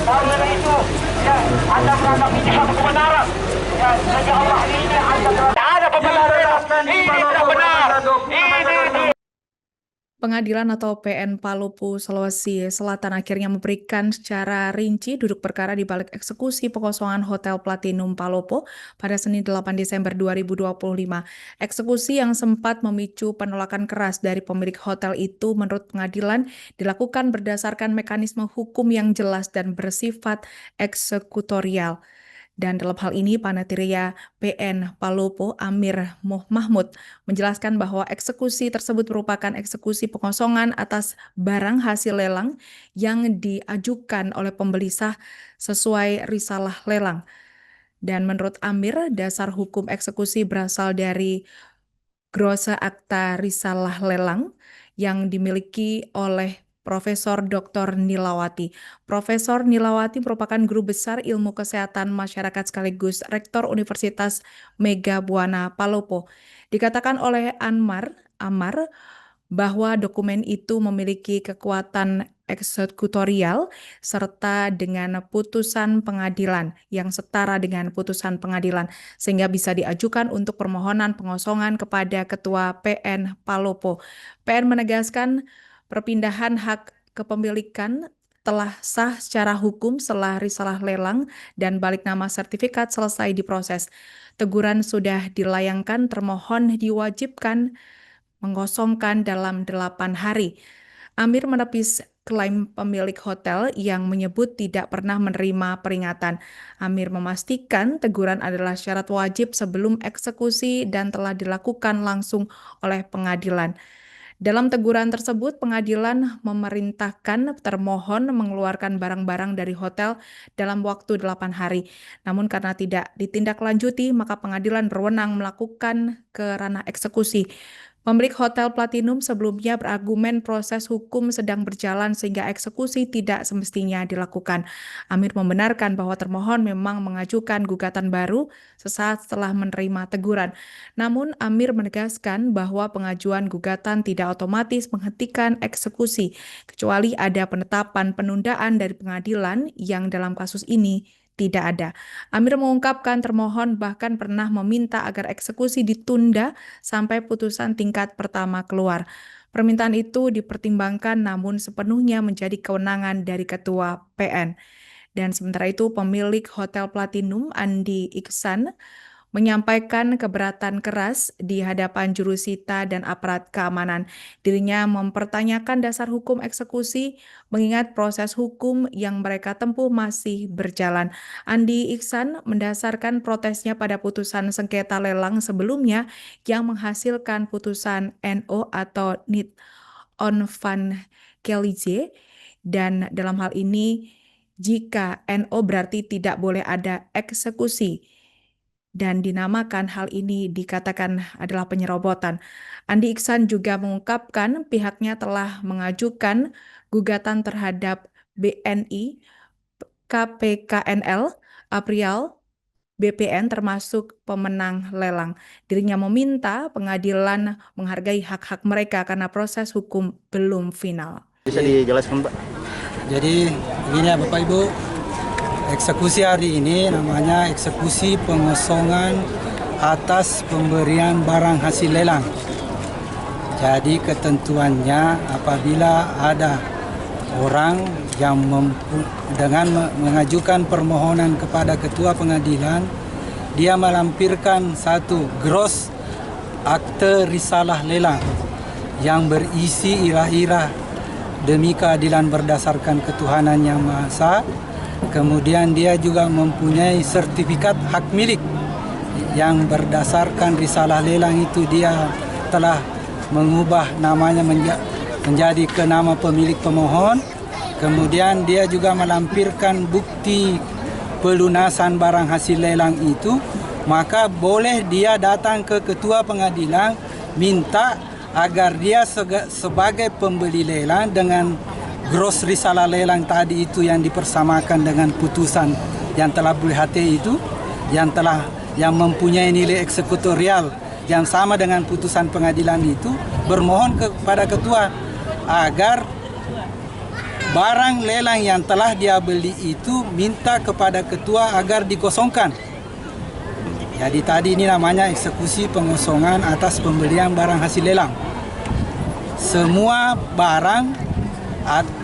Karena itu, ya, Anda menganggap ini satu kebenaran. Ya, sejak Allah ini Anda tidak ada kebenaran. Ini tidak benar. Ini Pengadilan atau PN Palopo, Sulawesi Selatan akhirnya memberikan secara rinci duduk perkara di balik eksekusi pengosongan Hotel Platinum Palopo pada Senin 8 Desember 2025. Eksekusi yang sempat memicu penolakan keras dari pemilik hotel itu menurut pengadilan dilakukan berdasarkan mekanisme hukum yang jelas dan bersifat eksekutorial. Dan dalam hal ini, Panatirya PN Palopo Amir Mahmud menjelaskan bahwa eksekusi tersebut merupakan eksekusi pengosongan atas barang hasil lelang yang diajukan oleh pembeli sah sesuai risalah lelang. Dan menurut Amir, dasar hukum eksekusi berasal dari Grosse Akta Risalah Lelang yang dimiliki oleh Profesor Dr. Nilawati. Profesor Nilawati merupakan guru besar ilmu kesehatan masyarakat sekaligus Rektor Universitas Mega Buana Palopo. Dikatakan oleh Amar bahwa dokumen itu memiliki kekuatan eksekutorial serta dengan putusan pengadilan yang setara dengan putusan pengadilan sehingga bisa diajukan untuk permohonan pengosongan kepada Ketua PN Palopo. PN menegaskan perpindahan hak kepemilikan telah sah secara hukum setelah risalah lelang dan balik nama sertifikat selesai diproses. Teguran sudah dilayangkan, termohon diwajibkan mengosongkan dalam 8 hari. Amir menepis klaim pemilik hotel yang menyebut tidak pernah menerima peringatan. Amir memastikan teguran adalah syarat wajib sebelum eksekusi dan telah dilakukan langsung oleh pengadilan. Dalam teguran tersebut, pengadilan memerintahkan termohon mengeluarkan barang-barang dari hotel dalam waktu 8 hari. Namun karena tidak ditindaklanjuti, maka pengadilan berwenang melakukan ke ranah eksekusi. Pemilik Hotel Platinum sebelumnya berargumen proses hukum sedang berjalan sehingga eksekusi tidak semestinya dilakukan. Amir membenarkan bahwa termohon memang mengajukan gugatan baru sesaat setelah menerima teguran. Namun Amir menegaskan bahwa pengajuan gugatan tidak otomatis menghentikan eksekusi, kecuali ada penetapan penundaan dari pengadilan yang dalam kasus ini tidak ada. Amir mengungkapkan termohon bahkan pernah meminta agar eksekusi ditunda sampai putusan tingkat pertama keluar. Permintaan itu dipertimbangkan namun sepenuhnya menjadi kewenangan dari Ketua PN. Dan sementara itu pemilik Hotel Platinum Andi Iksan menyampaikan keberatan keras di hadapan jurusita dan aparat keamanan. Dirinya mempertanyakan dasar hukum eksekusi mengingat proses hukum yang mereka tempuh masih berjalan. Andi Iksan mendasarkan protesnya pada putusan sengketa lelang sebelumnya yang menghasilkan putusan NO atau Niet on van Kelije, dan dalam hal ini jika NO berarti tidak boleh ada eksekusi dan dinamakan hal ini dikatakan adalah penyerobotan. Andi Iksan juga mengungkapkan pihaknya telah mengajukan gugatan terhadap BNI, KPKNL, Aprial, BPN termasuk pemenang lelang. Dirinya meminta pengadilan menghargai hak-hak mereka karena proses hukum belum final. Bisa dijelaskan, Pak? Jadi begini ya Bapak Ibu, eksekusi hari ini namanya eksekusi pengosongan atas pemberian barang hasil lelang. Jadi ketentuannya apabila ada orang yang dengan mengajukan permohonan kepada ketua pengadilan, dia melampirkan satu gross akte risalah lelang yang berisi irah-irah demi keadilan berdasarkan ketuhanan yang Maha Esa. Kemudian dia juga mempunyai sertifikat hak milik yang berdasarkan risalah lelang itu dia telah mengubah namanya menjadi ke nama pemilik pemohon. Kemudian dia juga melampirkan bukti pelunasan barang hasil lelang itu, maka boleh dia datang ke ketua pengadilan minta agar dia sebagai pembeli lelang dengan gross risalah lelang tadi itu yang dipersamakan dengan putusan yang telah BHT itu yang mempunyai nilai eksekutorial yang sama dengan putusan pengadilan itu, bermohon kepada ketua agar barang lelang yang telah dia beli itu minta kepada ketua agar dikosongkan. Jadi tadi ini namanya eksekusi pengosongan atas pembelian barang hasil lelang. Semua barang,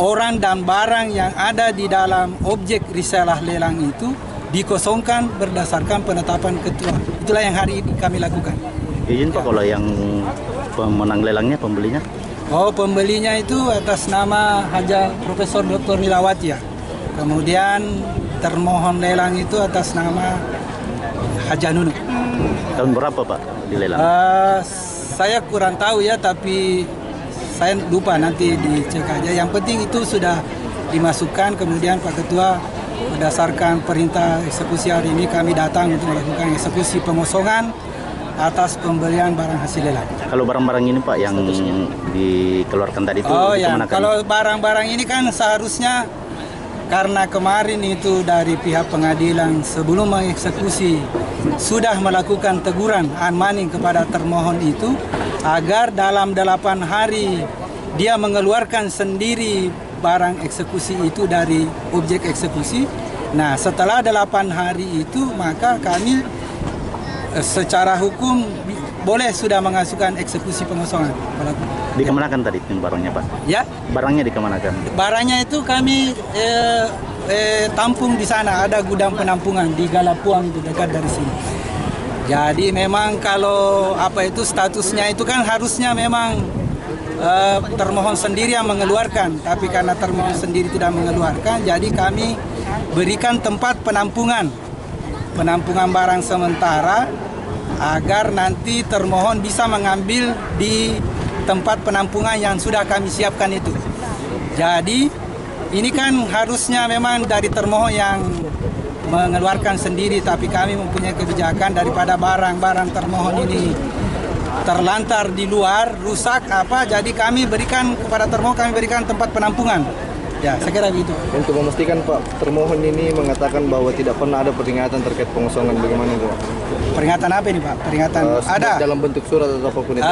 orang dan barang yang ada di dalam objek risalah lelang itu dikosongkan berdasarkan penetapan ketua. Itulah yang hari ini kami lakukan. Izin Pak, kalau yang pemenang lelangnya, pembelinya? Oh, pembelinya itu atas nama Haja Profesor Dr. Nilawati ya. Kemudian termohon lelang itu atas nama Haja Nunu. Tahun berapa Pak dilelang? Saya kurang tahu ya, tapi saya lupa, nanti dicek aja. Yang penting itu sudah dimasukkan, kemudian Pak Ketua berdasarkan perintah eksekusi hari ini kami datang untuk melakukan eksekusi pengosongan atas pembelian barang hasil lelang. Kalau barang-barang ini Pak yang dikeluarkan tadi itu Ya, dikemanakan? kalau barang-barang ini kan seharusnya karena kemarin itu dari pihak pengadilan sebelum mengeksekusi sudah melakukan teguran unmanning kepada termohon itu agar dalam 8 hari dia mengeluarkan sendiri barang eksekusi itu dari objek eksekusi. Nah, setelah 8 hari itu maka kami secara hukum boleh sudah mengajukan eksekusi pengosongan. Dikemanakan tadi barangnya Pak? Ya, Barangnya dikemanakan? barangnya itu kami tampung di sana, ada gudang penampungan di Galapuang itu dekat dari sini. Jadi memang kalau statusnya itu kan harusnya memang termohon sendiri yang mengeluarkan, tapi karena termohon sendiri tidak mengeluarkan, jadi kami berikan tempat penampungan barang sementara agar nanti termohon bisa mengambil di tempat penampungan yang sudah kami siapkan itu. Jadi ini kan harusnya memang dari termohon yang mengeluarkan sendiri, tapi kami mempunyai kebijakan daripada barang-barang termohon ini terlantar di luar, rusak jadi kami berikan kepada termohon, kami berikan tempat penampungan. Ya, saya kira begitu. Untuk memastikan Pak, termohon ini mengatakan bahwa tidak pernah ada peringatan terkait pengosongan, bagaimana itu Pak? Peringatan apa ini Pak? Peringatan ada dalam bentuk surat atau apapun itu?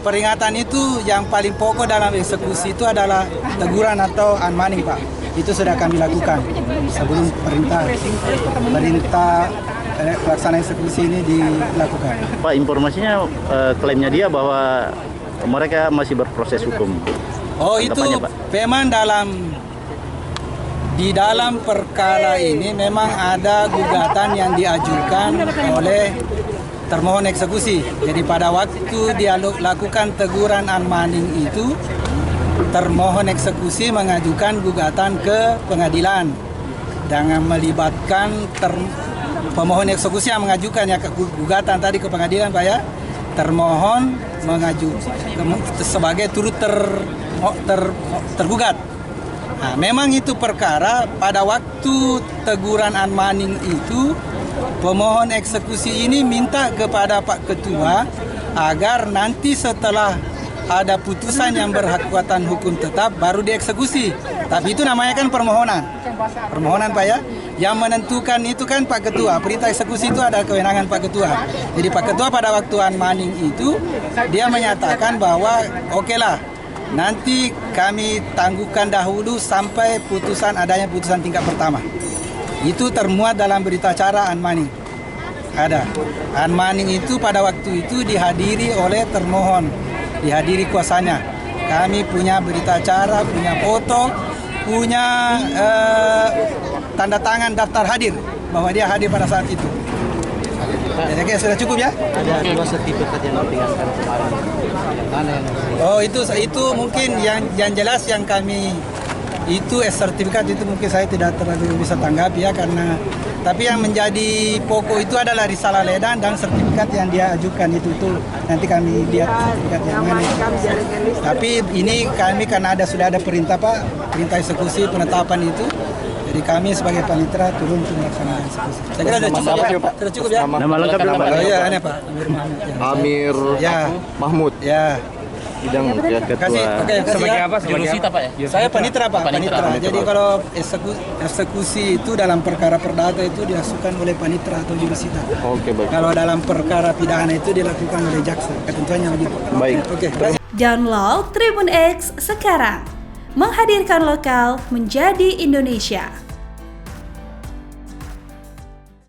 peringatan itu yang paling pokok dalam eksekusi itu adalah teguran atau unmanning Pak. Itu sudah kami lakukan sebelum perintah pelaksanaan eksekusi ini dilakukan. Pak, informasinya klaimnya dia bahwa mereka masih berproses hukum. Oh, itu Tanggapannya, Pak? memang di dalam perkara ini memang ada gugatan yang diajukan oleh termohon eksekusi. Jadi pada waktu dia lakukan teguran unmanning itu, termohon eksekusi mengajukan gugatan ke pengadilan dengan melibatkan pemohon eksekusi yang mengajukan ya gugatan tadi ke pengadilan Pak ya. Termohon mengajukan sebagai turut tergugat. Nah, memang itu perkara pada waktu teguran unmanning itu pemohon eksekusi ini minta kepada Pak Ketua agar nanti setelah ada putusan yang berkekuatan hukum tetap baru dieksekusi. Tapi itu namanya kan permohonan Pak ya. Yang menentukan itu kan Pak Ketua. Perintah eksekusi itu ada kewenangan Pak Ketua. Jadi Pak Ketua pada waktu unmanning itu dia menyatakan bahwa oke lah, nanti kami tangguhkan dahulu sampai adanya putusan tingkat pertama. Itu termuat dalam berita acara unmanning. Ada. Unmanning itu pada waktu itu dihadiri oleh termohon, dihadiri kuasanya. Kami punya berita acara, punya foto, punya tanda tangan daftar hadir bahwa dia hadir pada saat itu. Oke, sudah cukup ya? Ada 2 sertifikat yang diperingatkan kemarin. Oh, itu mungkin yang jelas yang kami itu sertifikat itu mungkin saya tidak terlalu bisa tanggapi ya, karena tapi yang menjadi pokok itu adalah risalah lelang dan sertifikat yang dia ajukan itu nanti kami lihat sertifikat yang mana. Tapi ini kami karena sudah ada perintah Pak, perintah eksekusi penetapan itu. Jadi kami sebagai panitera turun untuk melaksanakan eksekusi. Saya kira sudah cukup ya. Sudah cukup ya. Nama lengkap dulu Pak. Oh iya, ini Pak. Amir Mahmud. Ya. Amir Ya. Mahmud, Ya. bidang pihak ketua. Oke, sebagai apa? Jurusita Pak ya? Saya panitera Pak, Panitera. panitera. Jadi kalau eksekusi itu dalam perkara perdata itu dilakukan oleh panitera atau jurusita. Oke, baik. Kalau dalam perkara pidana itu dilakukan oleh jaksa. Ketentuannya begitu. Baik. Oke. Download Tribun X sekarang. menghadirkan lokal menjadi Indonesia.